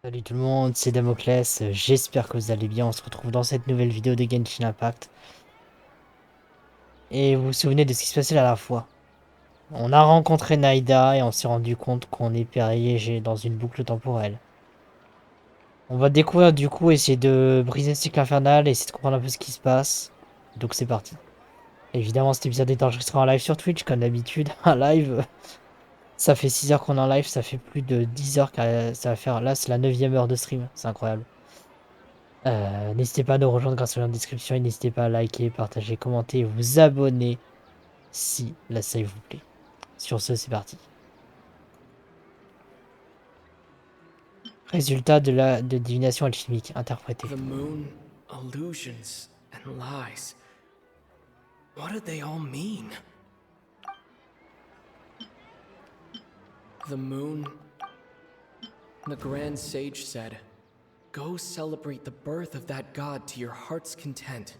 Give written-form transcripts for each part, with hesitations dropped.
Salut tout le monde, c'est Damoclès, j'espère que vous allez bien, on se retrouve dans cette nouvelle vidéo de Genshin Impact. Et vous vous souvenez de ce qui se passait la dernière fois. On a rencontré Nahida et on s'est rendu compte qu'on est piégé dans une boucle temporelle. On va découvrir du coup, essayer de briser ce cycle infernal et essayer de comprendre un peu ce qui se passe. Donc c'est parti. Évidemment cet épisode est enregistré en live sur Twitch comme d'habitude, un live. Ça fait 6 heures qu'on est en live, ça fait plus de 10 heures que ça va faire, là c'est la 9e heure de stream, c'est incroyable. N'hésitez pas à nous rejoindre grâce au lien de description et n'hésitez pas à liker, partager, commenter et vous abonner si la save vous plaît. Sur ce, c'est parti. Résultat de divination alchimique interprété. The moon, illusions, and lies. What do they all mean? The moon. The grand sage said, "Go celebrate the birth of that god to your heart's content."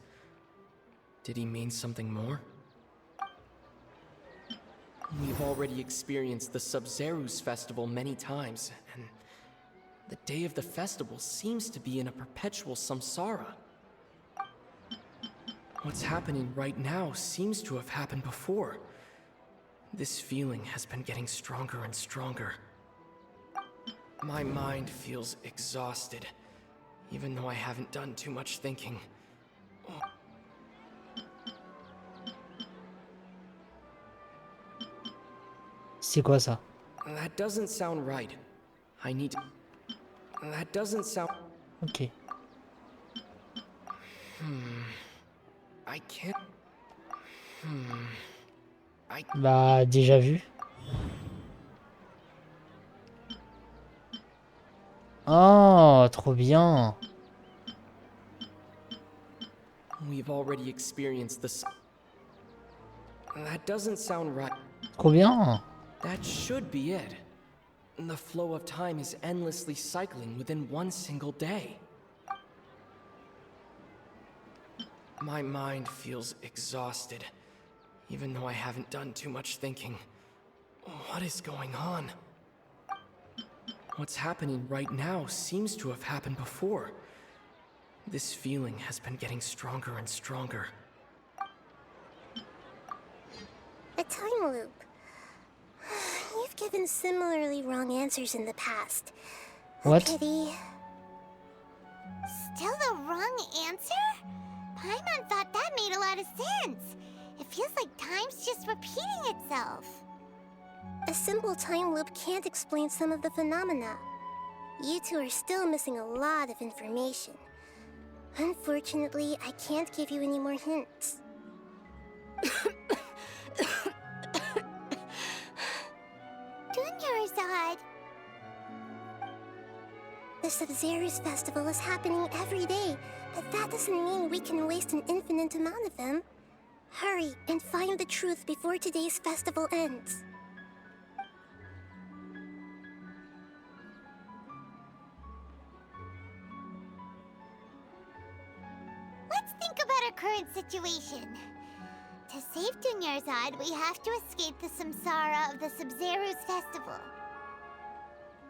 Did he mean something more? We've already experienced the Sub-Zeru's festival many times, and the day of the festival seems to be in a perpetual samsara. What's happening right now seems to have happened before. This feeling has been getting stronger and stronger. My mind feels exhausted, even though I haven't done too much thinking. C'est quoi ça? That doesn't sound right. I need to... That doesn't sound... Ok. I can't... Bah, déjà vu. Oh, trop bien. We've already experienced this. That doesn't sound right. Trop bien. That should be it. The flow of time is endlessly cycling within one single day. My mind feels exhausted, even though I haven't done too much thinking. What is going on? What's happening right now seems to have happened before. This feeling has been getting stronger and stronger. A time loop. You've given similarly wrong answers in the past. What? Pity. Still the wrong answer? Paimon thought that made a lot of sense. It feels like time's just repeating itself. A simple time loop can't explain some of the phenomena. You two are still missing a lot of information. Unfortunately, I can't give you any more hints. Dunyarzad! The Sub-Zeru's festival is happening every day, but that doesn't mean we can waste an infinite amount of them. Hurry and find the truth before today's festival ends. Let's think about our current situation. To save Dunyarzad, we have to escape the samsara of the Sub-Zeru's festival.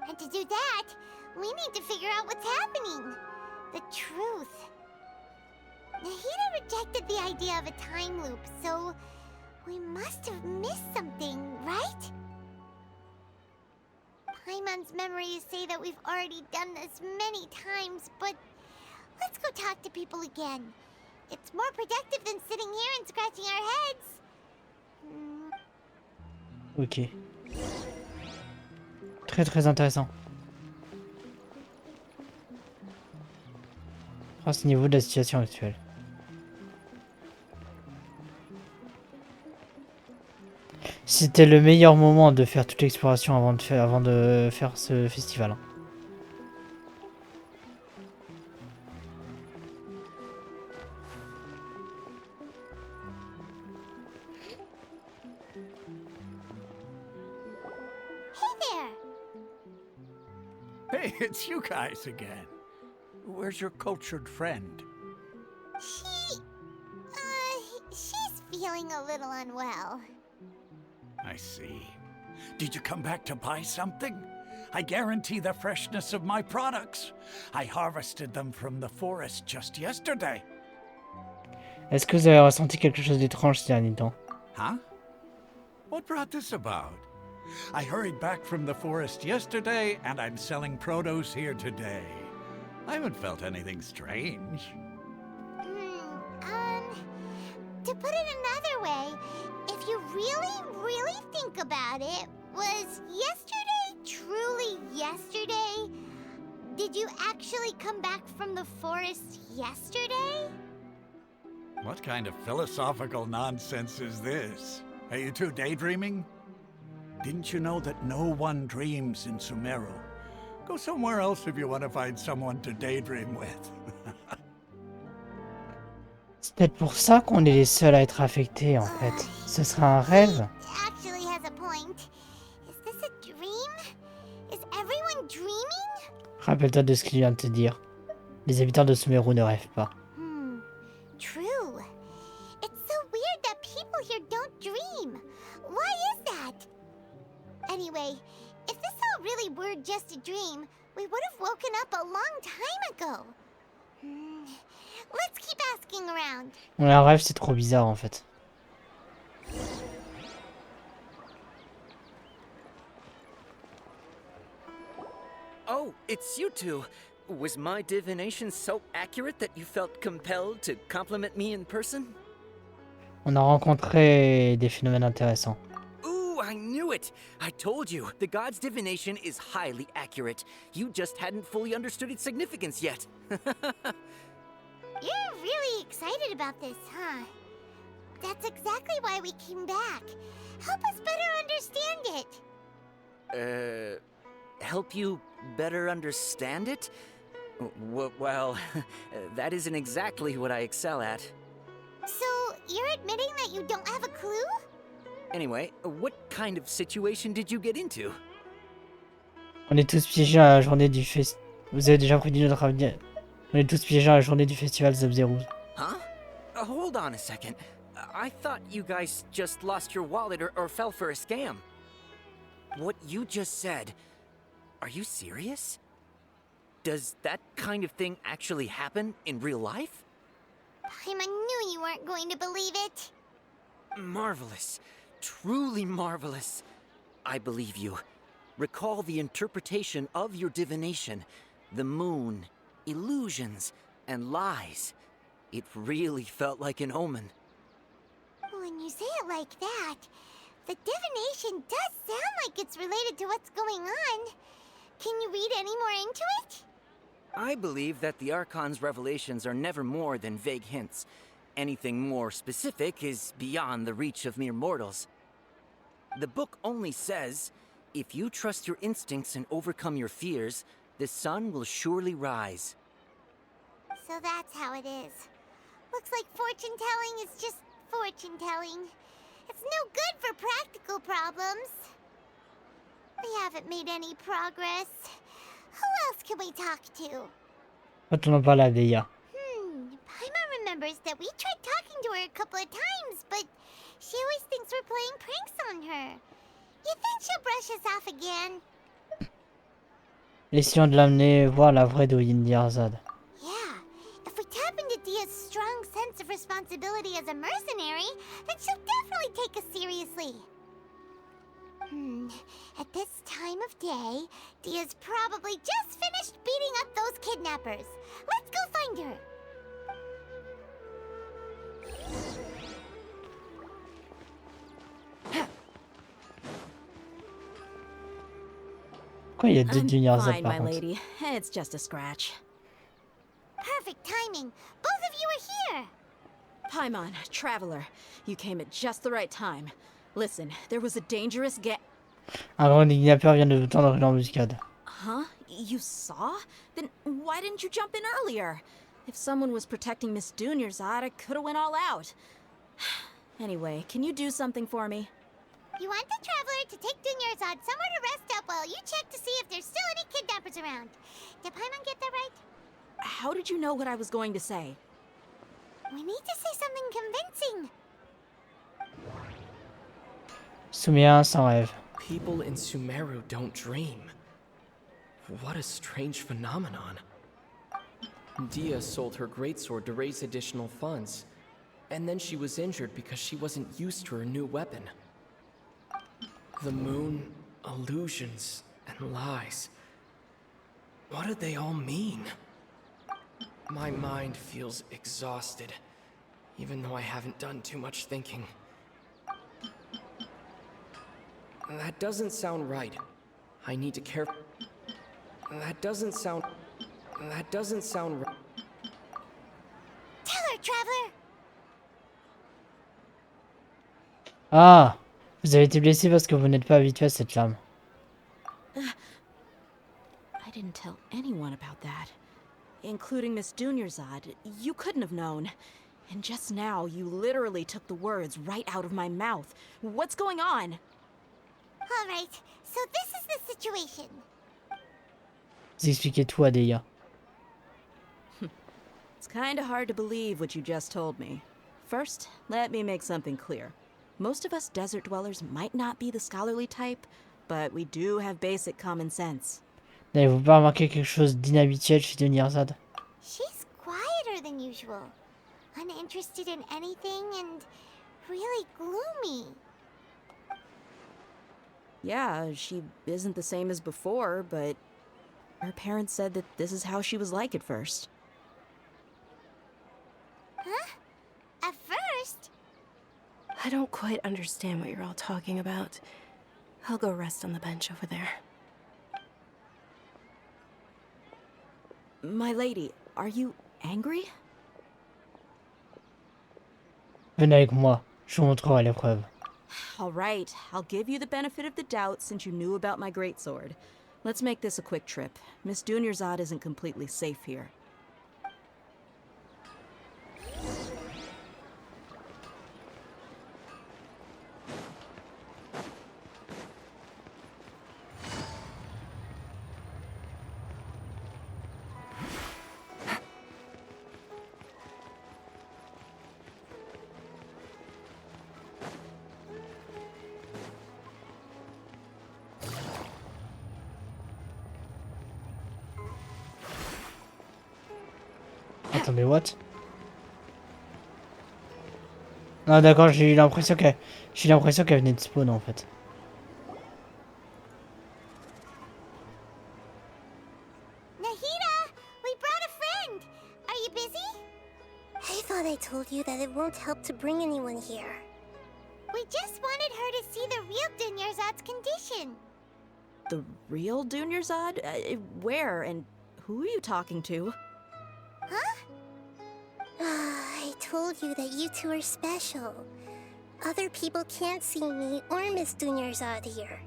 And to do that, we need to figure out what's happening. The truth. Nahida rejected the idea of a time loop, so we must have missed something, right? Paimon's memories say that we've already done this many times, but let's go talk to people again. It's more productive than sitting here and scratching our heads. Ok. Très très intéressant. À ce niveau de la situation actuelle. C'était le meilleur moment de faire toute l'exploration avant de faire ce festival. Hey there! Hey, it's you guys again. Where's your cultured friend? She's feeling a little unwell. I see. Did you come back to buy something? I guarantee the freshness of my products. I harvested them from the forest just yesterday. Est-ce que vous avez ressenti quelque chose d'étrange ces derniers temps? Huh? What brought this about? I hurried back from the forest yesterday, and I'm selling produce here today. I haven't felt anything strange. To put it another way, if you really think about it, was yesterday truly yesterday? Did you actually come back from the forest yesterday? What kind of philosophical nonsense is this? Are you two daydreaming? Didn't you know that no one dreams in Sumeru? Go somewhere else if you want to find someone to daydream with. C'est peut-être pour ça qu'on est les seuls à être affectés en fait. Ce serait un rêve? Actually has a point. Is this a dream? Is everyone dreaming? Rappelle-toi de ce qu'il vient de te dire. Les habitants de Sumeru ne rêvent pas. True. It's so weird that people here don't dream. Why is that? Anyway, if this all really were just a dream, we would have woken up a long time ago. Let's keep asking around. Un rêve, c'est trop bizarre en fait. Oh, it's you two. Was my divination so accurate that you felt compelled to compliment me in person? On a rencontré des phénomènes intéressants. Ooh, I knew it! I told you, the god's divination is highly accurate. You just hadn't fully understood its significance yet. You're really excited about this, huh? That's exactly why we came back. Help us better understand it. Help you better understand it? Well, that isn't exactly what I excel at. So, you're admitting that you don't have a clue? Anyway, what kind of situation did you get into? On est tous piégés à la journée du festival. Vous avez déjà prédit notre avenir. On est tous piégés à la journée du festival Zebzerou. Huh? Hold on a second. I thought you guys just lost your wallet or fell for a scam. What you just said, are you serious? Does that kind of thing actually happen in real life? Paimon knew you weren't going to believe it. Marvelous. Truly marvelous. I believe you. Recall the interpretation of your divination. The moon, illusions, and lies. It really felt like an omen. When you say it like that, the divination does sound like it's related to what's going on. Can you read any more into it? I believe that the Archon's revelations are never more than vague hints. Anything more specific is beyond the reach of mere mortals. The book only says, if you trust your instincts and overcome your fears, the sun will surely rise. So that's how it is. Looks like fortune-telling is just fortune-telling. It's no good for practical problems. We haven't made any progress. Who else can we talk to? Retournons par la Veilla. Paimon remembers that we tried talking to her a couple of times, but she always thinks we're playing pranks on her. You think she'll brush us off again? Essayons de l'amener voir la vraie Douyin d'Yarzad. Yeah, if we tap into Dia's strong sense of responsibility as a mercenary, then she'll definitely take us seriously. At this time of day, Dia's probably just finished beating up those kidnappers. Let's go find her. Pourquoi il y a deux Dunyarzad Fine, par my contre? lady. It's just a scratch. Perfect timing. Both of you are here. Paimon, traveler, you came at just the right time. Listen, there was a dangerous Un grand kidnappeur vient de vous tendre une embuscade. Huh? You saw? Then why didn't you jump in earlier? If someone was protecting Miss Dunyarzad, I could have went all out. Anyway, can you do something for me? You want the traveler to take Dunyarzad somewhere to rest up while you check to see if there's still any kidnappers around. Did Paimon get that right? How did you know what I was going to say? We need to say something convincing. Souméa sans rêve. People in Sumeru don't dream. What a strange phenomenon. Dia sold her greatsword to raise additional funds, and then she was injured because she wasn't used to her new weapon. The moon, illusions, and lies. What do they all mean? My mind feels exhausted, even though I haven't done too much thinking. That doesn't sound right. I need to care. That doesn't sound right. Tell her, Traveler! Ah! Vous avez été blessé parce que vous n'êtes pas habitué à cette lame. I didn't tell anyone about that. Including Miss Dunyarzad. You couldn't have known. And just now, you literally took the words right out of my mouth. What's going on? Alright, so this is the situation. Vous expliquez tout à Deia. It's kinda hard to believe what you just told me. First, let me make something clear. Most of us desert dwellers might not be the scholarly type, but we do have basic common sense. N'avez-vous pas remarqué quelque chose d'inhabituel chez Dunyarzad? She's quieter than usual. Uninterested in anything and really gloomy. Yeah, she isn't the same as before, but her parents said that this is how she was like at first. Huh? At first? I don't quite understand what you're all talking about. I'll go rest on the bench over there. My lady, are you angry? Venez avec moi, je vous montrerai l'épreuve. All right, I'll give you the benefit of the doubt since you knew about my greatsword. Let's make this a quick trip. Miss Dunyarzad isn't completely safe here. Attendez, what? Ah d'accord, j'ai eu l'impression qu'elle venait de spawn en fait. Nahida! We brought a friend! Are you busy? I thought I told you that it won't help to bring anyone here. We just wanted her to see the real Dunyarzad's condition. The real Dunyarzad? Where and who are you talking to? Huh? I told you that you two are special. Other people can't see me or Miss Dunyarzad here.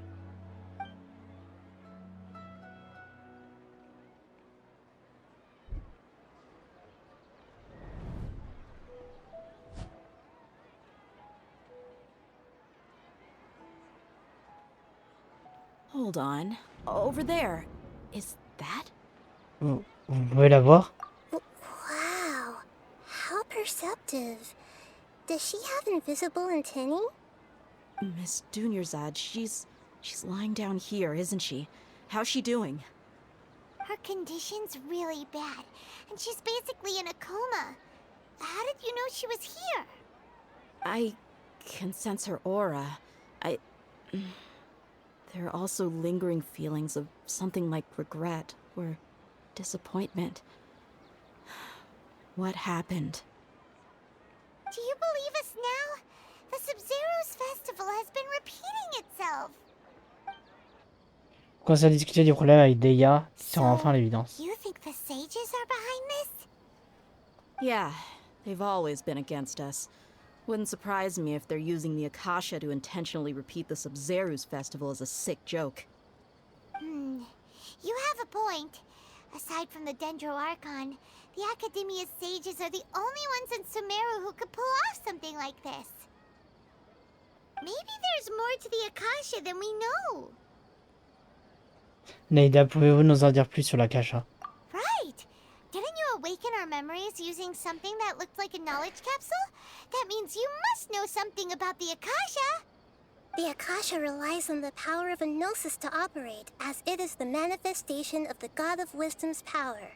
Hold on. Over there. Is that? Vous pouvez la voir? Wow, how perceptive. Does she have invisible antennae? Miss Dunyarzad, she's lying down here, isn't she? How's she doing? Her condition's really bad, and she's basically in a coma. How did you know she was here? I can sense her aura. There are also lingering feelings of something like regret or disappointment. What happened? Do you believe us now? The Sub-Zero's festival has been repeating itself. Quand ça discutait du problème avec Deia, sur enfin l'évidence. You think the sages are behind this? Yeah, they've always been against us. Wouldn't surprise me if they're using the Akasha to intentionally repeat the Sub-Zero's festival as a sick joke. You have a point. Aside from the Dendro Archon, the Academia's sages are the only ones in Sumeru who could pull off something like this. Maybe there's more to the Akasha than we know. Nahida, pouvez-vous nous en dire plus sur la Akasha? Right! Didn't you awaken our memories using something that looked like a knowledge capsule? That means you must know something about the Akasha! The Akasha relies on the power of a gnosis to operate, as it is the manifestation of the God of Wisdom's power.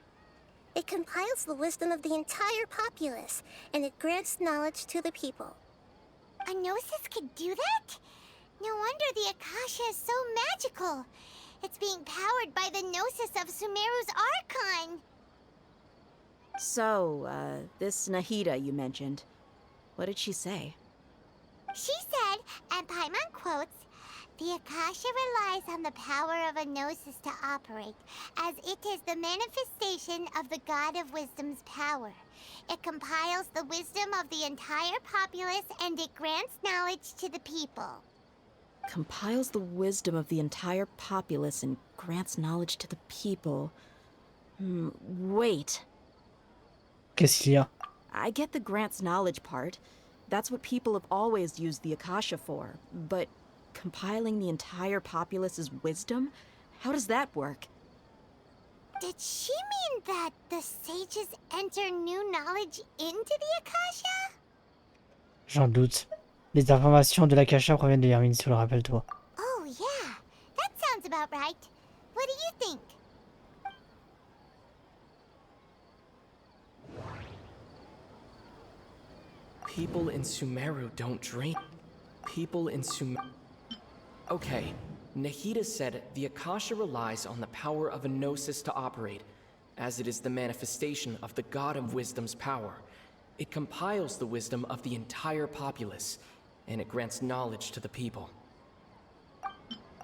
It compiles the wisdom of the entire populace, and it grants knowledge to the people. A gnosis could do that? No wonder the Akasha is so magical. It's being powered by the gnosis of Sumeru's Archon. So, this Nahida you mentioned, what did she say? She said, and Paimon quotes, "The Akasha relies on the power of a gnosis to operate, as it is the manifestation of the God of Wisdom's power. It compiles the wisdom of the entire populace and it grants knowledge to the people." Compiles the wisdom of the entire populace and grants knowledge to the people. Wait. Qu'est-ce qu'il y a? I get the grants knowledge part. That's what people have always used the Akasha for. But compiling the entire populace's wisdom? How does that work? Did she mean that the sages enter new knowledge into the Akasha? J'en doute. Les informations de l'Akasha proviennent de Lumine, rappelle-toi. Oh yeah, that sounds about right. What do you think? People in Sumeru don't dream. People in Sumeru... Okay, Nahida said the Akasha relies on the power of a gnosis to operate, as it is the manifestation of the God of Wisdom's power. It compiles the wisdom of the entire populace, and it grants knowledge to the people.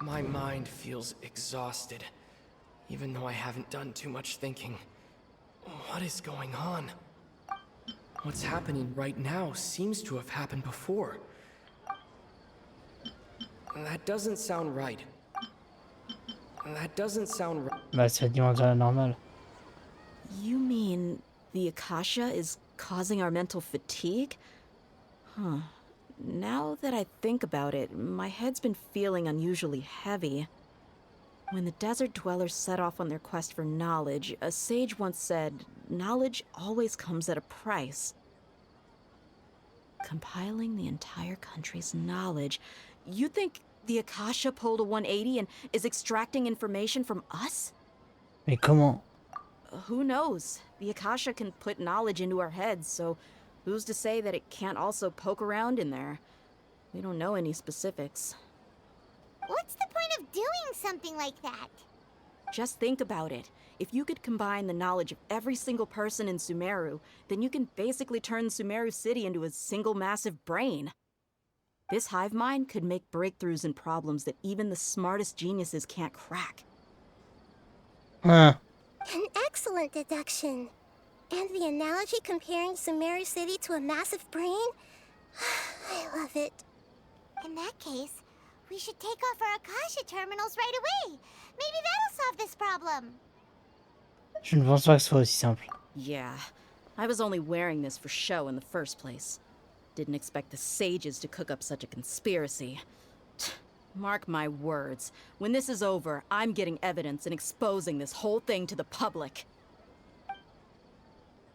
My mind feels exhausted, even though I haven't done too much thinking. What is going on? What's happening right now seems to have happened before. That doesn't sound right. That doesn't sound right. Bah, c'est la dimension normale. You mean the Akasha is causing our mental fatigue? Huh. Now that I think about it, my head's been feeling unusually heavy. When the desert dwellers set off on their quest for knowledge, a sage once said, knowledge always comes at a price. Compiling the entire country's knowledge. You think the Akasha pulled a 180 and is extracting information from us? Mais comment? Who knows? The Akasha can put knowledge into our heads, so who's to say that it can't also poke around in there? We don't know any specifics. What's the point of doing something like that? Just think about it. If you could combine the knowledge of every single person in Sumeru, then you can basically turn Sumeru City into a single massive brain. This hive mind could make breakthroughs in problems that even the smartest geniuses can't crack. Hein. An excellent deduction. And the analogy comparing Sumeru City to a massive brain? I love it. In that case, we should take off our Akasha terminals right away. Maybe that'll solve this problem. Je ne pense pas que ce soit aussi simple. Yeah, I was only wearing this for show in the first place. Didn't expect the sages to cook up such a conspiracy. Mark my words, when this is over, I'm getting evidence and exposing this whole thing to the public.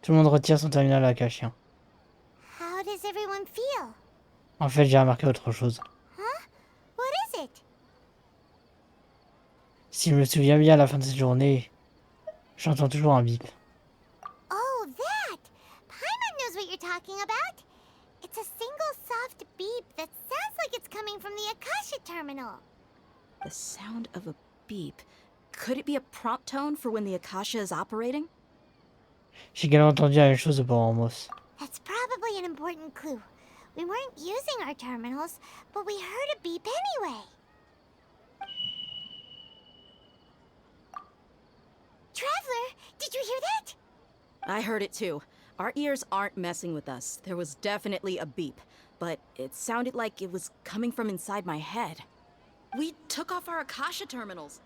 Tout le monde retire son terminal Akashien. How does everyone feel? En fait, j'ai remarqué autre chose. Huh? What is it? Si je me souviens bien, à la fin de cette journée, j'entends toujours un bip. Oh, that! Paimon knows what you're talking about. It's a single soft beep that sounds like it's coming from the Akasha terminal. The sound of a beep. Could it be a prompt tone for when the Akasha is operating? J'ai également entendu la même chose de Boromos. That's probably an important clue. We weren't using our terminals, but we heard a beep anyway. Traveler, did you hear that? I heard it too. Our ears aren't messing with us. There was definitely a beep, but it sounded like it was coming from inside my head. We took off our Akasha terminals.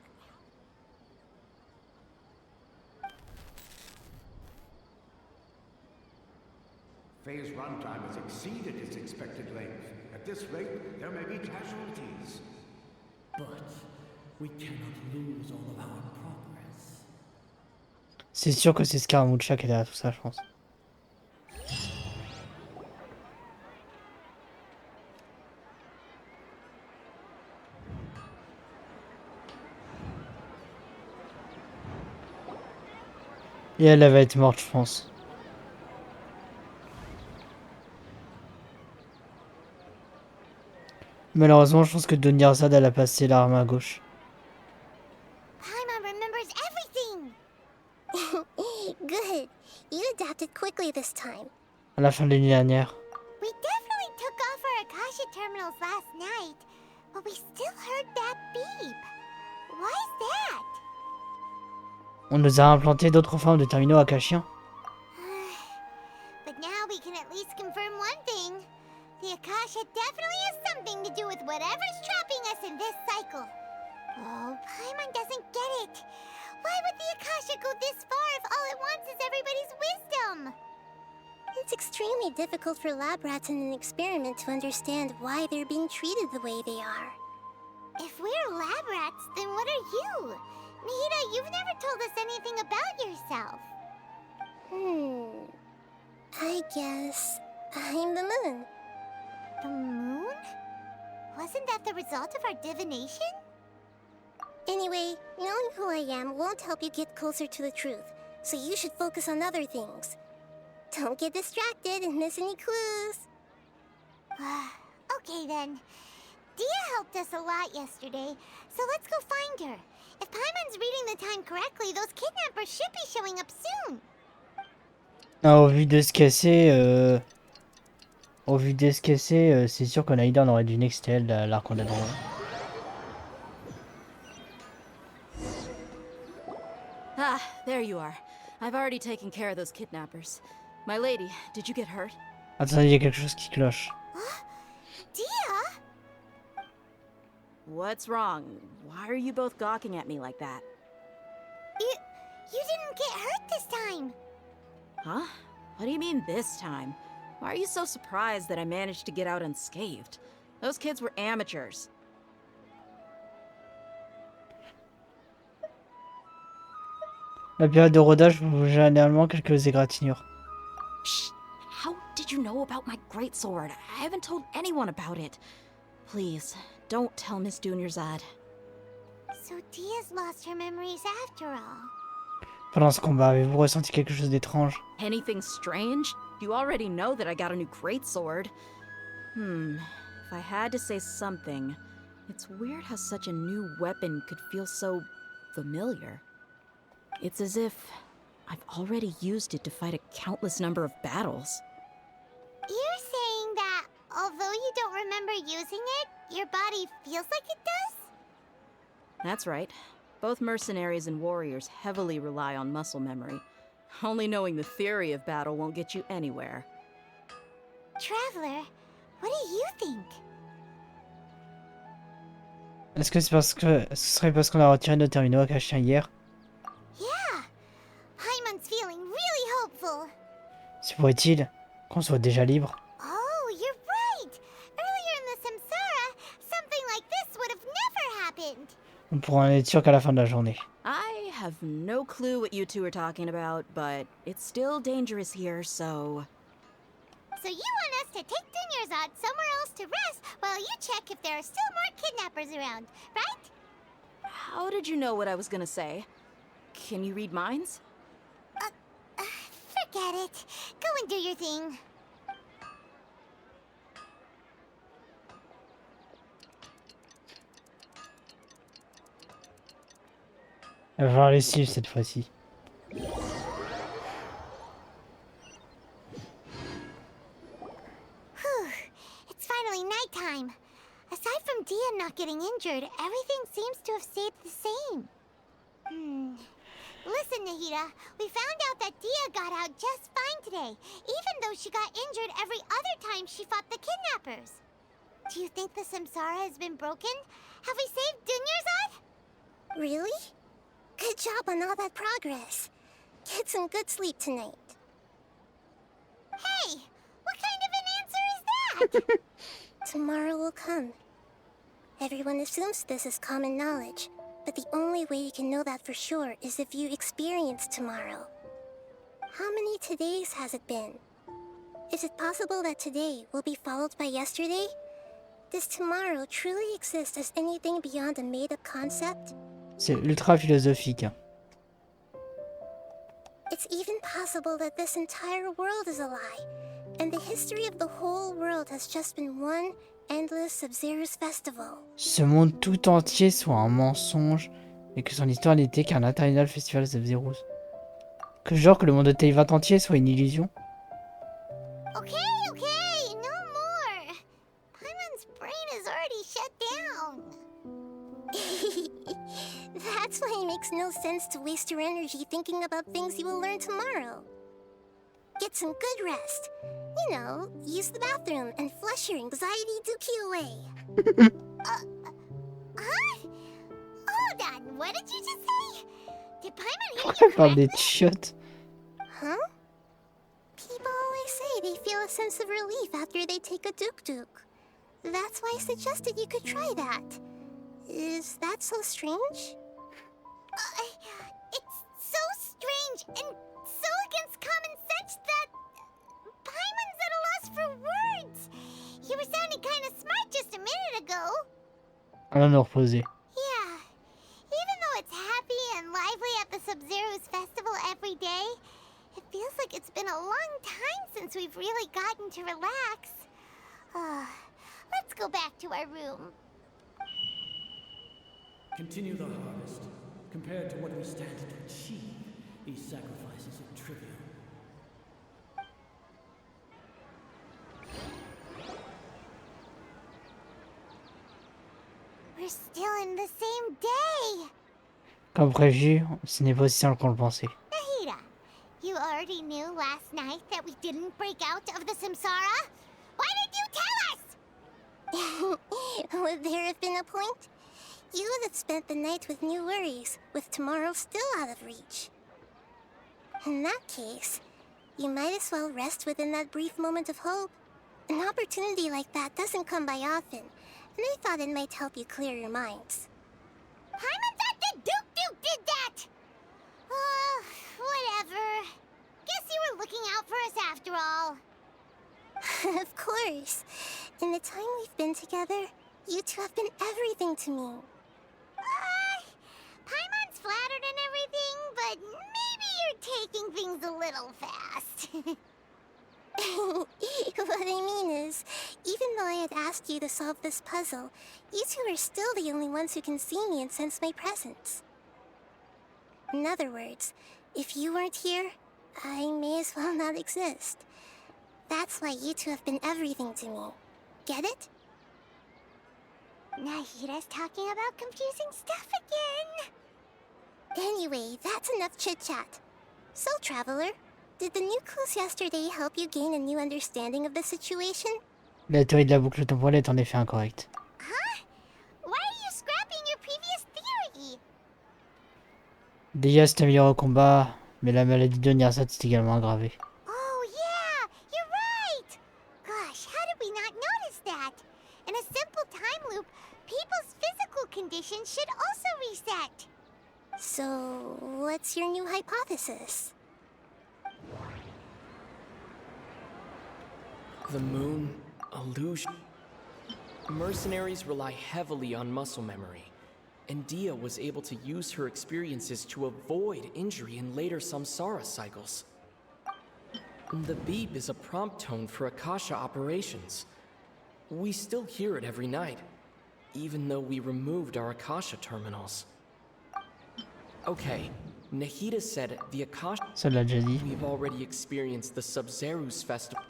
Phase runtime has exceeded its expected length. At this rate, there may be casualties. But we cannot lose all of our progress. C'est sûr que c'est Scaramuccia qui est derrière tout ça, je pense. Et elle va être morte, je pense. Malheureusement, je pense que Dunyarzad, elle a passé l'arme à gauche. Paimon remembers everything! Good. You adapted quickly this time. À la fin de l'année dernière. We definitely took off our Akasha terminals last night, but we still heard that beep. Why is that? On nous a implanté d'autres formes de terminaux akashiens. But now we can at least confirm one thing. The Akasha definitely has something to do with whatever's trapping us in this cycle. Oh, Paimon doesn't get it. Why would the Akasha go this far if all it wants is everybody's wisdom? It's extremely difficult for lab rats in an experiment to understand why they're being treated the way they are. If we're lab rats, then what are you? Nahida, you've never told us anything about yourself. I guess I'm the moon. The moon? Wasn't that the result of our divination? Anyway, knowing who I am won't help you get closer to the truth, so you should focus on other things. Don't get distracted and miss any clues. Okay then. Dia helped us a lot yesterday, so let's go find her. If Paimon's reading the time correctly, those kidnappers should be showing up soon. Ah, au vu de ce qu'elle sait, c'est sûr que Nahida en aurait dû nexter elle, l'arc en droit. Ah, there you are. I've already taken care of those kidnappers. My lady, did you get hurt? Attendez, il y a quelque chose qui cloche. Dia? What's wrong? Why are you both gawking at me like that? You didn't get hurt this time. Huh? What do you mean this time? Why are you so surprised that I managed to get out unscathed? Those kids were amateurs. La période de rodage vous généralement quelques égratignures. Shh! How did you know about my greatsword? I haven't told anyone about it. Please, don't tell Miss Dunyarzad. So Dia's lost her memories after all. Pendant ce combat, avez-vous ressenti quelque chose d'étrange? Anything strange? You already know that I got a new greatsword. If I had to say something, it's weird how such a new weapon could feel so familiar. It's as if I've already used it to fight a countless number of battles. You're saying that although you don't remember using it, your body feels like it does? That's right. Both mercenaries and warriors heavily rely on muscle memory. Only knowing the theory of battle won't get you anywhere. Traveler, what do you think? Est-ce que c'est parce que ce serait parce qu'on a retiré nos terminaux akashiens hier? Yeah, Paimon's feeling really hopeful. Se pourrait-il qu'on soit déjà libre? Oh, you're right. Earlier in the Samsara, something like this would have never happened. On pourra en être sûr qu'à la fin de la journée. I have no clue what you two are talking about, but it's still dangerous here, so... So you want us to take Dunyarzad somewhere else to rest while you check if there are still more kidnappers around, right? How did you know what I was gonna say? Can you read minds? Forget it. Go and do your thing. Elle va falloir les suivre cette fois-ci. It's finally nighttime. Aside from Dia not getting injured, everything seems to have stayed the same. Listen, Nahida, we found out that Dia got out just fine today, even though she got injured every other time she fought the kidnappers. Do you think the Samsara has been broken? Have we saved Dunyarzad? Really? Good job on all that progress. Get some good sleep tonight. Hey, what kind of an answer is that? Tomorrow will come. Everyone assumes this is common knowledge, but the only way you can know that for sure is if you experience tomorrow. How many todays has it been? Is it possible that today will be followed by yesterday? Does tomorrow truly exist as anything beyond a made-up concept? C'est ultra philosophique. It's even possible that this entire world is a lie, and the history of the whole world has just been one endless Sub-Zero's festival. Ce monde tout entier soit un mensonge et que son histoire n'était qu'un interminable festival Sub-Zeros. Que genre que le monde de Teyvat entier soit une illusion. Okay, no more. Paimon's brain is already shut down. That's why it makes no sense to waste your energy thinking about things you will learn tomorrow. Get some good rest. You know, use the bathroom and flush your anxiety dookie away. Huh? Hold on, what did you just say? Did Paimon hear you Par des correctly? chiottes. Huh? People always say they feel a sense of relief after they take a duk-duk. That's why I suggested you could try that. Is that so strange? It's so strange and so against common sense that Paimon's at a loss for words. You were sounding kind of smart just a minute ago. Allons nous reposer. Yeah. Even though it's happy and lively at the Sub-Zero's festival every day, it feels like it's been a long time since we've really gotten to relax. Let's go back to our room. Continue the harvest. Compared to what we stand to achieve, these sacrifices are trivial. We're still in the same day. Comme prévu, ce n'est pas aussi simple qu'on le pensait. Nahida, you already knew last night that we didn't break out of the Samsara? Why did you tell us? Would there have been a point? You would have spent the night with new worries, with tomorrow still out of reach. In that case, you might as well rest within that brief moment of hope. An opportunity like that doesn't come by often, and I thought it might help you clear your minds. Paimon thought the Duke did that! Whatever. Guess you were looking out for us after all. Of course. In the time we've been together, you two have been everything to me. Paimon's flattered and everything, but maybe you're taking things a little fast. What I mean is, even though I had asked you to solve this puzzle, you two are still the only ones who can see me and sense my presence. In other words, if you weren't here, I may as well not exist. That's why you two have been everything to me. Get it? Nahida's talking about confusing stuff again. Anyway, that's enough chit-chat. So, Traveler, did the new clues yesterday help you gain a new understanding of the situation? La théorie de la boucle temporelle est en effet incorrecte. Huh? Why are you scrapping your previous theory? Déjà, c'est amélioré au combat, mais la maladie de Nirsat est également aggravée. Oh yeah, you're right! Gosh, how did we not notice that? In a simple time loop, people's physical conditions should also reset. So, what's your new hypothesis? The moon, illusion. Mercenaries rely heavily on muscle memory, and Dia was able to use her experiences to avoid injury in later samsara cycles. The beep is a prompt tone for Akasha operations. We still hear it every night, even though we removed our Akasha terminals. Okay, Nahida said the Akasha... Ça l'a déjà dit. We've already experienced the Sub-Zero's festival.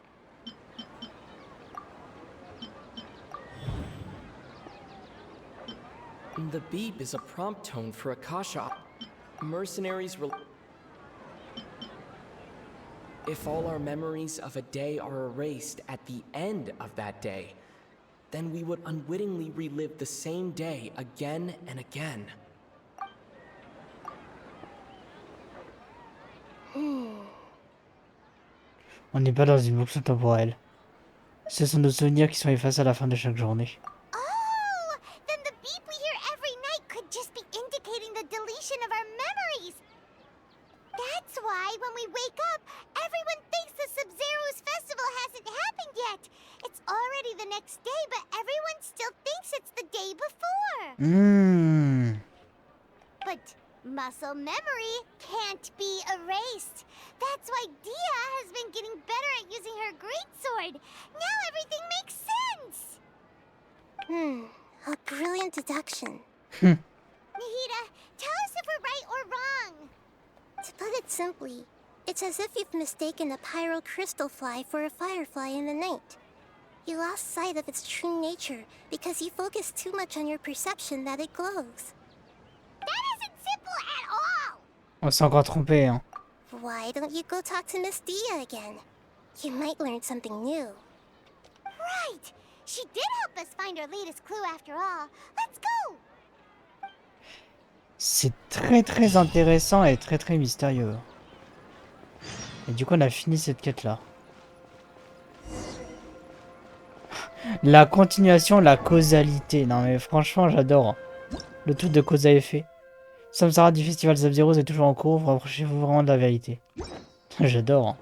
The beep is a prompt tone for Akasha. Mercenaries If all our memories of a day are erased at the end of that day, then we would unwittingly relive the same day again and again. On n'est pas dans une boucle temporelle. Ce sont nos souvenirs qui sont effacés à la fin de chaque journée. Oh! Then the beep we hear every night could just be indicating the deletion of our memories. That's why when we wake up, everyone thinks the Sub-Zero's festival hasn't happened yet. It's already the next day, but everyone still thinks it's the day before. But muscle memory can't be erased. That's why Dia has been getting better at using her greatsword. Now everything makes sense. A brilliant deduction. Nahida, tell us if we're right or wrong. To put it simply, it's as if you've mistaken a pyro crystal fly for a firefly in the night. You lost sight of its true nature because you focused too much on your perception that it glows. That isn't simple at all! On s'est encore trompé, hein. Why don't you go talk to Miss Dia again? You might learn something new. Right! She did help us find our latest clue after all. Let's go! C'est très intéressant et très mystérieux. Et du coup, on a fini cette quête-là. La continuation, la causalité. Non mais franchement, j'adore. Le truc de cause à effet. Samsara du festival Sub-Zero est toujours en cours. Vous rapprochez-vous vraiment de la vérité. J'adore.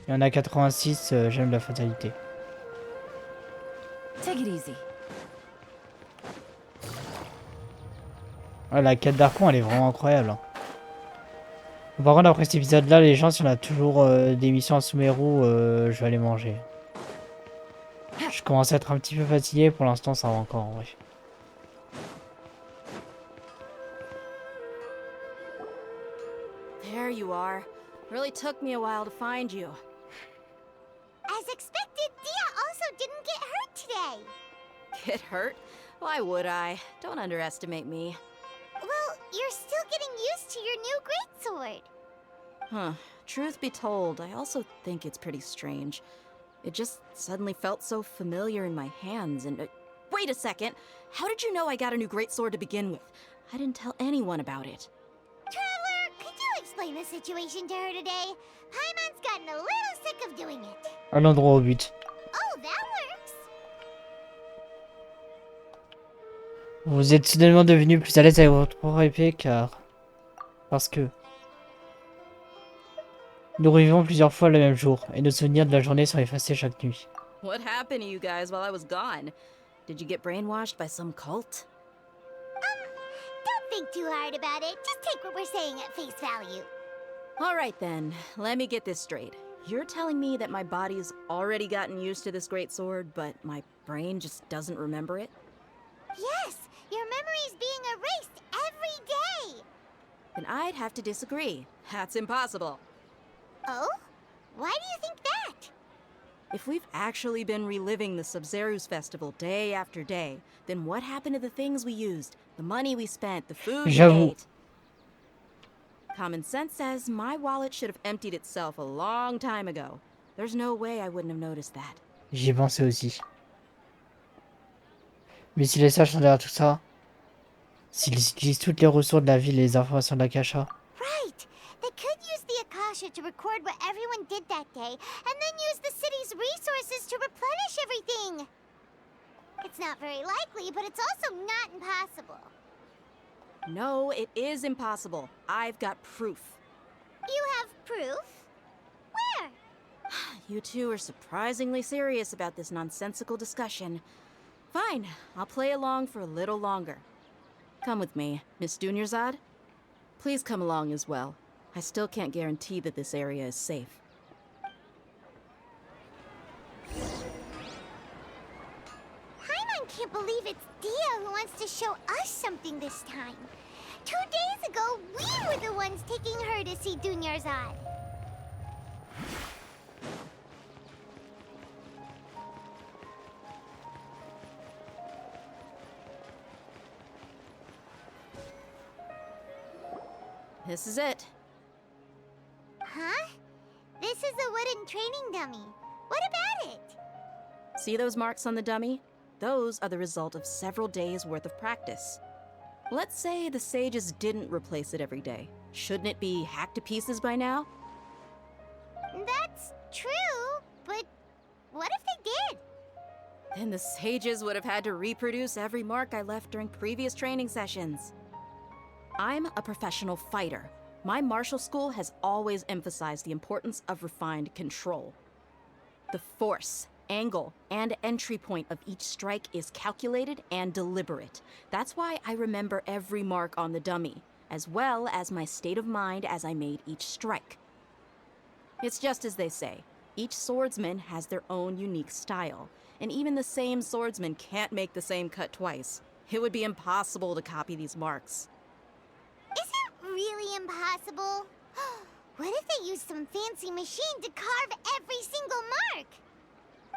Il y en a 86, j'aime la fatalité. Take it easy. Ouais, la quête d'Archon, elle est vraiment incroyable. Hein. Par contre, après cet épisode-là, les gens, si on a toujours des missions à Sumeru, je vais aller manger. Je commence à être un petit peu fatigué, pour l'instant ça va encore en vrai. There you are. Really took me a while to find you. As expected, Dia also didn't get hurt today. Get hurt? Why would I? Don't underestimate me. Well, you're still getting used to your new greatsword. Huh. Truth be told, I also think it's pretty strange. It just suddenly felt so familiar in my hands and... wait a second! How did you know I got a new greatsword to begin with? I didn't tell anyone about it. Traveler, could you explain the situation to her today? Paimon's gotten a little sick of doing it. Allons droit au but. Oh, that works. Vous êtes soudainement devenu plus à l'aise avec votre propre épée parce que nous revivons plusieurs fois le même jour et nos souvenirs de la journée sont effacés chaque nuit. What happened to you guys while I was gone? Did you get brainwashed by some cult? Don't think too hard about it. Just take what we're saying at face value. Alright then, let me get this straight. You're telling me that my body's already gotten used to this greatsword, but my brain just doesn't remember it? Yes, your memory's being erased every day. Then I'd have to disagree. That's impossible. Oh? Why do you think that? If we've actually been reliving the Sub-Zero's festival day after day, then what happened to the things we used, the money we spent, the food we ate? Common sense says my wallet should have emptied itself a long time ago. There's no way I wouldn't have noticed that. J'y ai pensé aussi. Mais si les sages sont derrière tout ça, s'ils utilisent toutes les ressources de la ville et les informations de la Kasha. Right! They could use the Akasha to record what everyone did that day, and then use the city's resources to replenish everything! It's not very likely, but it's also not impossible. No, it is impossible. I've got proof. You have proof? Where? You two are surprisingly serious about this nonsensical discussion. Fine, I'll play along for a little longer. Come with me, Miss Dunyarzad. Please come along as well. I still can't guarantee that this area is safe. Paimon can't believe it's Dia who wants to show us something this time. 2 days ago, we were the ones taking her to see Dunyarzad. This is it. Huh? This is a wooden training dummy. What about it? See those marks on the dummy? Those are the result of several days' worth of practice. Let's say the sages didn't replace it every day. Shouldn't it be hacked to pieces by now? That's true, but what if they did? Then the sages would have had to reproduce every mark I left during previous training sessions. I'm a professional fighter. My martial school has always emphasized the importance of refined control. The force, angle, and entry point of each strike is calculated and deliberate. That's why I remember every mark on the dummy. as well as my state of mind as I made each strike. It's just as they say, each swordsman has their own unique style, and even the same swordsman can't make the same cut twice. It would be impossible to copy these marks. Is it really impossible? What if they use some fancy machine to carve every single mark?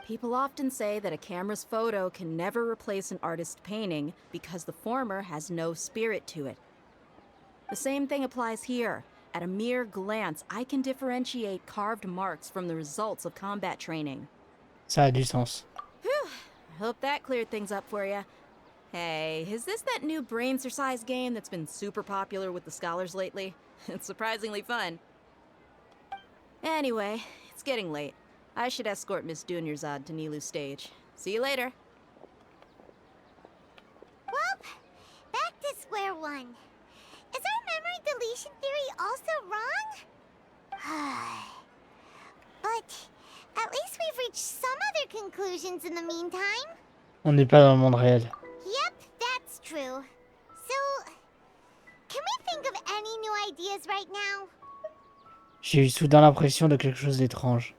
People often say that a camera's photo can never replace an artist's painting because the former has no spirit to it. The same thing applies here. At a mere glance, I can differentiate carved marks from the results of combat training. Ça a du sens. Whew. Hope that cleared things up for you. Hey, is this that new brain exercise game that's been super popular with the scholars lately? It's surprisingly fun. Anyway, it's getting late. I should escort Miss Dunyarzad to Nilu's stage. See you later. Well, back to square one. Is our memory deletion theory also wrong? But at least we've reached some other conclusions in the meantime. On n'est pas dans le monde réel. Yep, that's true. So, can we think of any new ideas right now? J'ai eu soudain l'impression de quelque chose d'étrange.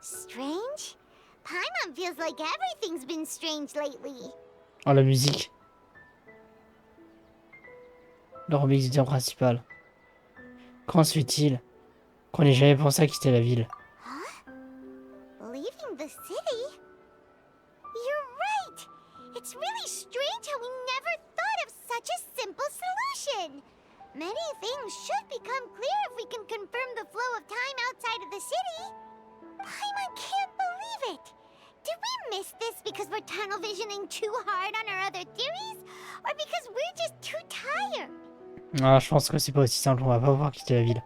Strange? Paimon feels like everything's been strange lately. Oh, la musique. Le remix du thème principal. Comment se fait-il qu'on n'ait jamais pensé à quitter la ville? Huh? Leaving the city? You're right! It's really strange how we never thought of such a simple solution! Many things should become clear if we can confirm the flow of time outside of the city. Paimon can't believe it! Did we miss this because we're tunnel visioning too hard on our other theories? Or because we're just too tired? Ah, je pense que c'est pas aussi simple, on va pas pouvoir quitter la ville.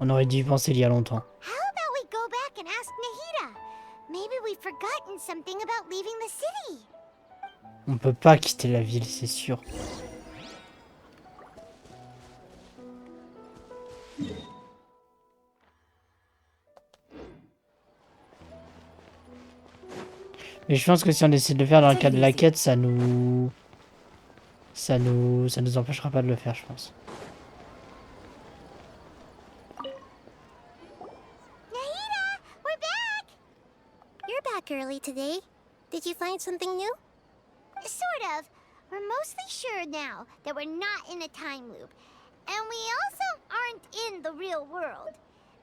On aurait dû y penser il y a longtemps. How about we go back and ask Nahida? Maybe we've forgotten something about leaving the city. On peut pas quitter la ville, c'est sûr. Mais je pense que si on essaie de le faire dans le cadre de la quête, ça nous empêchera pas de le faire, je pense. Nahida, we're back! You're back early today. Did you find something new? Sort of. We're mostly sure now that we're not in a time loop. And we also aren't in the real world.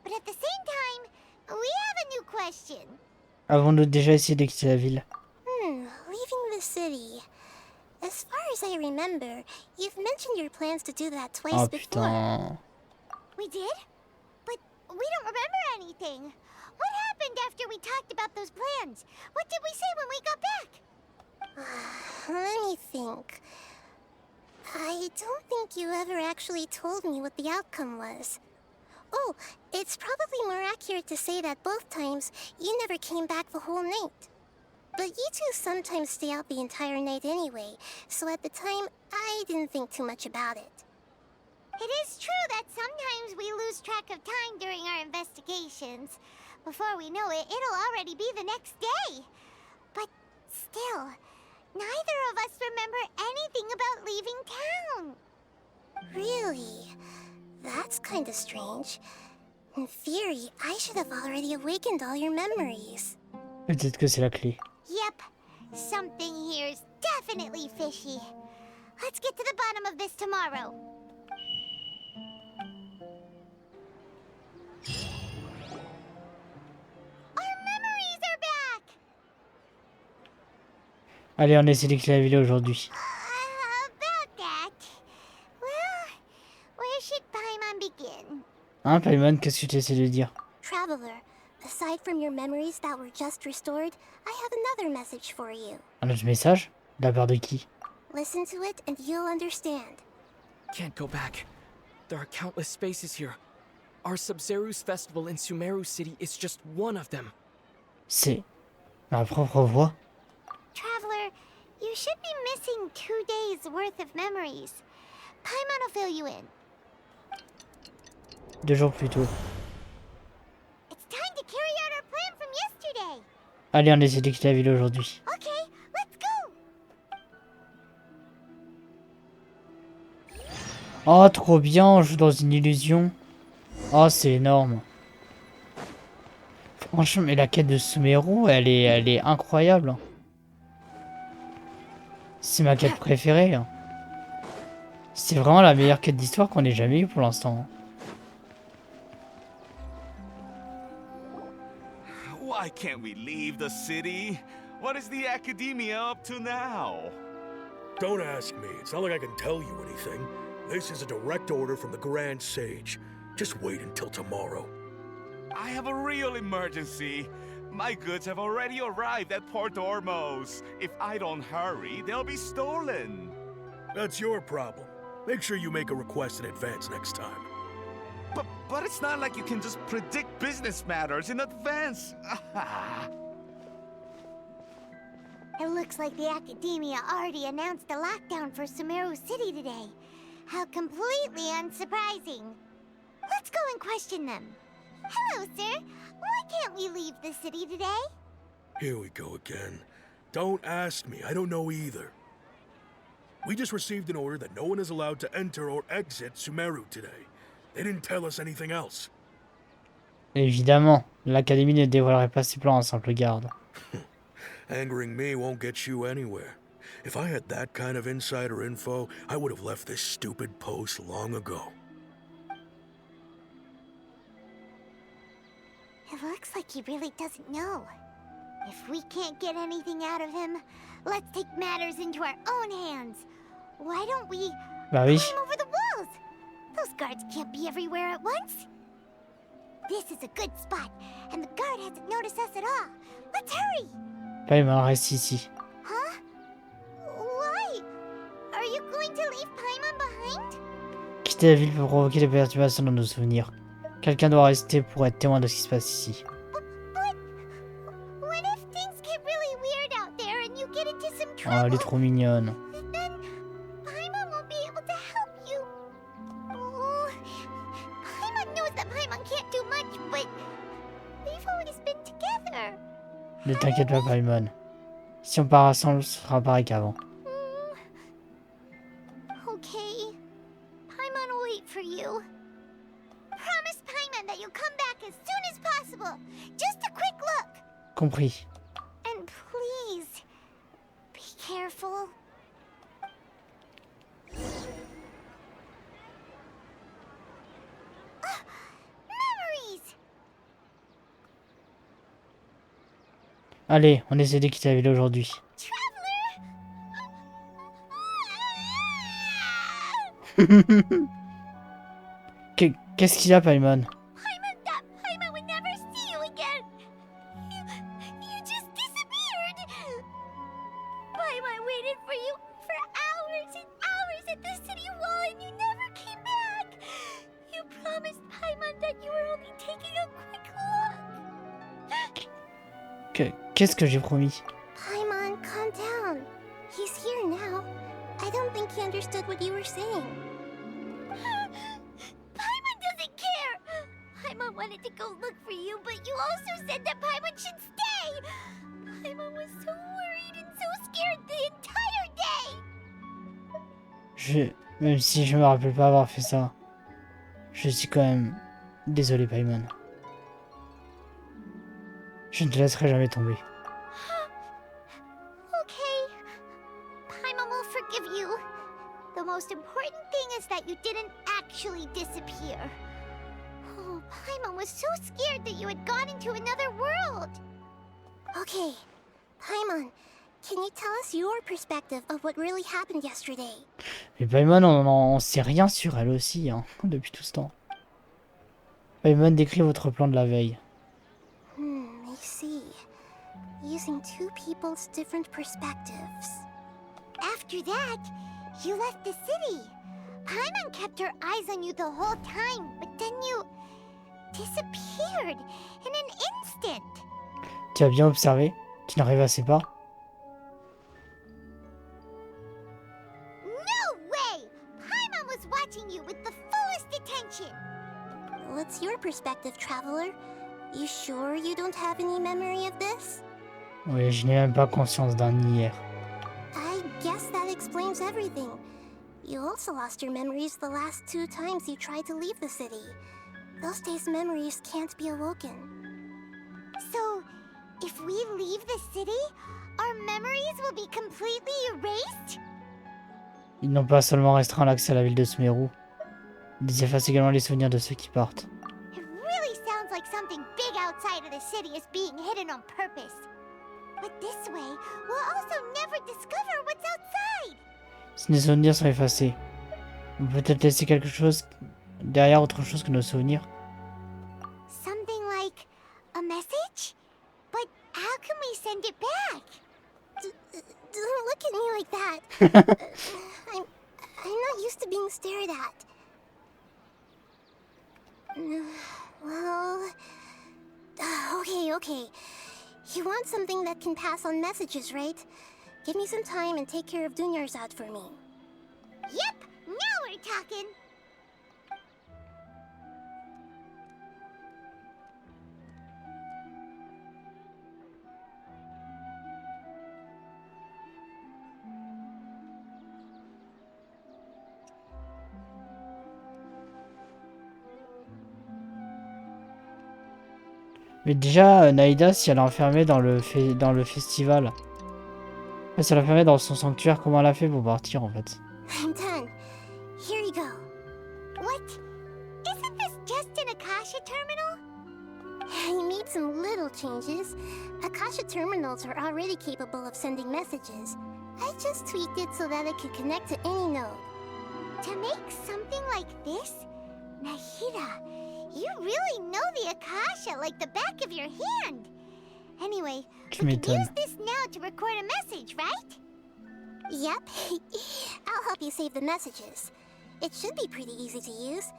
But at the same time, we have a new question. Avons-nous déjà essayé de quitter la ville? Leaving the city. As far as I remember, you've mentioned your plans to do that twice Oh before. putain. We did? But we don't remember anything. What happened after we talked about those plans? What did we say when we got back? Let me think. I don't think you ever actually told me what the outcome was. Oh, it's probably more accurate to say that both times you never came back the whole night. But you two sometimes stay out the entire night anyway, so at the time, I didn't think too much about it. It is true that sometimes we lose track of time during our investigations. Before we know it, it'll already be the next day. But still, neither of us remember anything about leaving town. Really? That's kinda strange. In theory, I should have already awakened all your memories. Peut-être que c'est la clé. Yep, something here's definitely fishy. Let's get to the bottom of this tomorrow. Our memories are back! Allez, on essaie de quitter la ville aujourd'hui. About that. Well, where should Paimon begin? Hein, Paimon, qu'est-ce que tu essaies de dire? Traveler, aside from your memories that were just restored, I have another message for you. Un autre message? De la part de qui? Listen to it and you'll understand. Can't go back. There are countless spaces here. Our Sub-Zeru's festival in Sumeru City is just one of them. C'est ma propre voix. Traveler, you should be missing 2 days worth of memories. Paimon will fill you in. 2 jours plus tôt. It's time to carry out our plan from yesterday. Allez, on essaie de quitter la ville aujourd'hui. Okay, let's go. Oh, trop bien, on joue dans une illusion. Oh, c'est énorme. Franchement, mais la quête de Sumeru, elle est incroyable. C'est ma quête préférée. C'est vraiment la meilleure quête d'histoire qu'on ait jamais eue pour l'instant. Why can't we leave the city? What is the academia up to now? Don't ask me. It's not like I can tell you anything. This is a direct order from the Grand Sage. Just wait until tomorrow. I have a real emergency. My goods have already arrived at Port Ormos. If I don't hurry, they'll be stolen. That's your problem. Make sure you make a request in advance next time. But it's not like you can just predict business matters in advance. It looks like the Academia already announced a lockdown for Sumeru City today. How completely unsurprising. Let's go and question them. Hello, sir. Why can't we leave the city today? Here we go again. Don't ask me. I don't know either. We just received an order that no one is allowed to enter or exit Sumeru today. They didn't tell us anything else. Évidemment, l'Académie ne dévoilerait pas ses plans à un simple garde. Angering me won't get you anywhere. If I had that kind of insider info, I would have left this stupid post long ago. It looks like he really doesn't know. If we can't get anything out of him, let's take matters into our own hands. Why don't we Bah oui. climb over the walls? Those guards can't be everywhere at once. This is a good spot, and the guard hasn't noticed us at all. Let's hurry! Paimon reste ici. Huh? Why? Are you going to leave Paimon behind? Quitter la ville peut provoquer des perturbations dans nos souvenirs. Quelqu'un doit rester pour être témoin de ce qui se passe ici. But what if things get really weird out there and you get into some Oh, trouble? elle est trop mignonne. Then Paimon won't be able to help you. Oh, Paimon knows that Paimon can't do much, but we've always been together. Ne t'inquiète pas, Paimon. Si on part ensemble, ce sera pareil qu'avant. Okay. Paimon will wait for you. Promise Paimon that you'll come back as soon as possible. Just a quick look. Compris. And please, be careful. Memories! Allez, on essaie de quitter la ville aujourd'hui. Qu'est-ce qu'il y a, Paimon? Paimon thought Paimon would never see you again. You just disappeared. Paimon waited for you for hours and hours at the city wall and you never came back. You promised Paimon that you were only taking a quick look. Qu'est-ce que j'ai promis? Paimon, calm down. He's here now. I don't think he understood what you were saying. Paimon doesn't care. Paimon wanted to go look for you, but you also said that Paimon should stay. Paimon was so worried and so scared the entire day. Même si je me rappelle pas avoir fait ça, je suis quand même désolé, Paimon. Je ne te laisserai jamais tomber. Okay. Paimon will forgive you. The most important thing is that you didn't actually disappear. Oh, Paimon was so scared that you had gone into another world. Okay, Paimon, can you tell us your perspective of what really happened yesterday? Mais Paimon, on sait rien sur elle aussi, hein, depuis tout ce temps. Paimon, décrit votre plan de la veille. I see. Using two people's different perspectives. After that, you left the city. Paimon kept her eyes on you the whole time, but then you disappeared in an instant. Tu as bien observé? Tu ne rêvassais pas? No way! Paimon was watching you with the fullest attention. What's your perspective, traveler? You sure you don't have any memory of this? Oui, je n'ai même pas conscience d'un hier. I guess that explains everything. You also lost your memories the last 2 times you tried to leave the city. Those days' memories can't be awoken. So, if we leave the city, our memories will be completely erased? Ils n'ont pas seulement restreint l'accès à la ville de Sumeru, ils effacent également les souvenirs de ceux qui partent. It really sounds like something big outside of the city is being hidden on purpose. But this way, we'll also never discover what's outside. Si nos souvenirs sont effacés, on peut peut-être laisser quelque chose derrière autre chose que nos souvenirs. Something like a message? But how can we send it back? Don't look at me like that. I'm not used to being stared at. Well... Okay. You want something that can pass on messages, right? Give me some time and take care of Dunyarzad for me. Yep, now we're talking. Mais déjà, Nahida, si elle est enfermée dans le festival, si elle est enfermée dans son sanctuaire, comment elle a fait pour partir en fait? I'm done. Here you go. What? Isn't this just an Akasha terminal? You made some little changes. Akasha terminals are already capable of sending messages. I just tweaked it so that it could connect to any node. To make something like this? Nahida, you really know the Akasha like the back of your hand. Anyway, we can use this now to record a message, right? Yep. I'll help you save the messages. It should be pretty easy to use.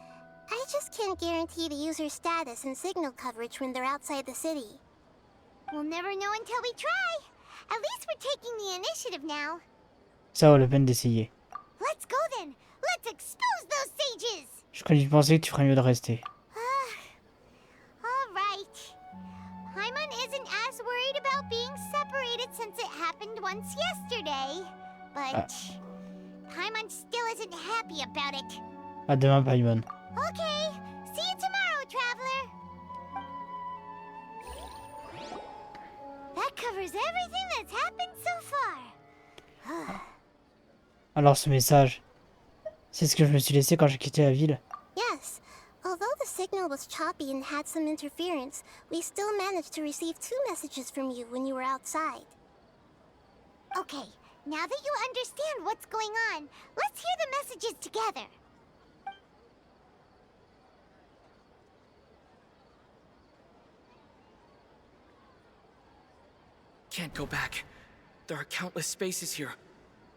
I just can't guarantee the user's status and signal coverage when they're outside the city. We'll never know until we try. At least we're taking the initiative now. Ça vaut la peine d'essayer. Let's go then. Let's expose those sages. Je continue de penser que tu ferais mieux de rester. All right. Paimon isn't as worried about being separated since it happened once yesterday. But Paimon still isn't happy about it. À demain, Paimon. Okay. See you tomorrow, traveler. That covers everything that's happened so far. Alors ce message, c'est ce que je me suis laissé quand j'ai quitté la ville. Yes. Although the signal was choppy and had some interference, we still managed to receive 2 messages from you when you were outside. Okay, now that you understand what's going on, let's hear the messages together. Can't go back. There are countless spaces here.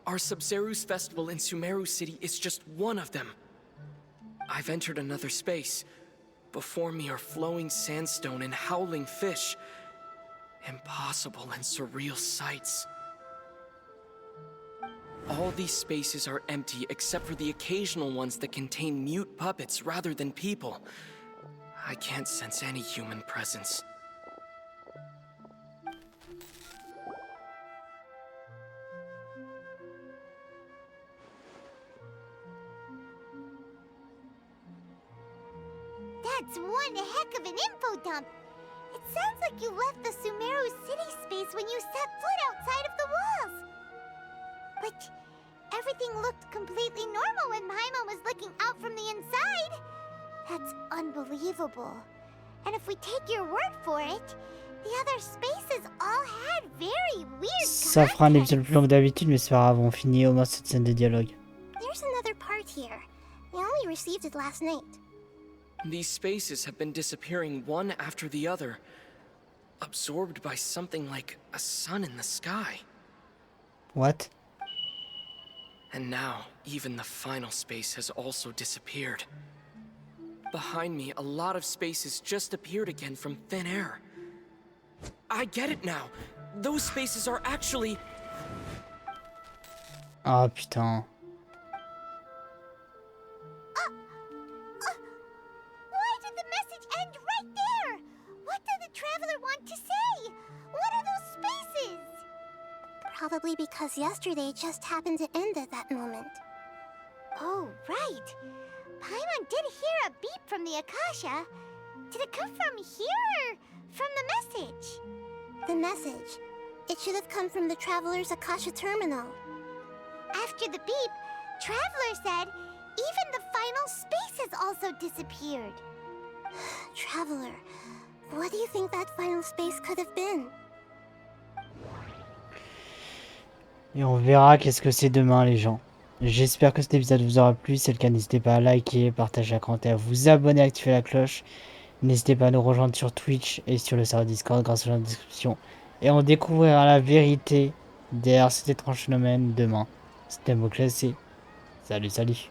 Our Sub-Zeru's festival in Sumeru City is just one of them. I've entered another space. Before me are flowing sandstone and howling fish. Impossible and surreal sights. All these spaces are empty except for the occasional ones that contain mute puppets rather than people. I can't sense any human presence. That's one heck of an info dump. It sounds like you left the Sumeru city space when you set foot outside of the walls. But everything looked completely normal when Paimon was looking out from the inside. That's unbelievable. And if we take your word for it, the other spaces all had very weird Ça fera un épisode plus long que d'habitude, mais c'est pas grave, on finit au moins cette scène de dialogue. There's another part here. I only received it last night. These spaces have been disappearing one after the other, absorbed by something like a sun in the sky. What? And now, even the final space has also disappeared. Behind me, a lot of spaces just appeared again from thin air. I get it now. Those spaces are actually... Ah putain. Why did the message end right there? What did the traveler want to say? What are those spaces? Probably because yesterday just happened to end at that moment. Oh, right. Paimon did hear a beep from the Akasha. Did it come from here or from the message? The message. It should have come from the Traveler's Akasha terminal. After the beep, Traveler said even the final space has also disappeared. Traveler, what do you think that final space could have been? Et on verra qu'est-ce que c'est demain, les gens. J'espère que cet épisode vous aura plu. Si c'est le cas, n'hésitez pas à liker, partager, à commenter, à vous abonner, à activer la cloche. N'hésitez pas à nous rejoindre sur Twitch et sur le serveur Discord grâce au lien de description. Et on découvrira la vérité derrière cet étrange phénomène demain. C'était un mot classé. Salut, salut.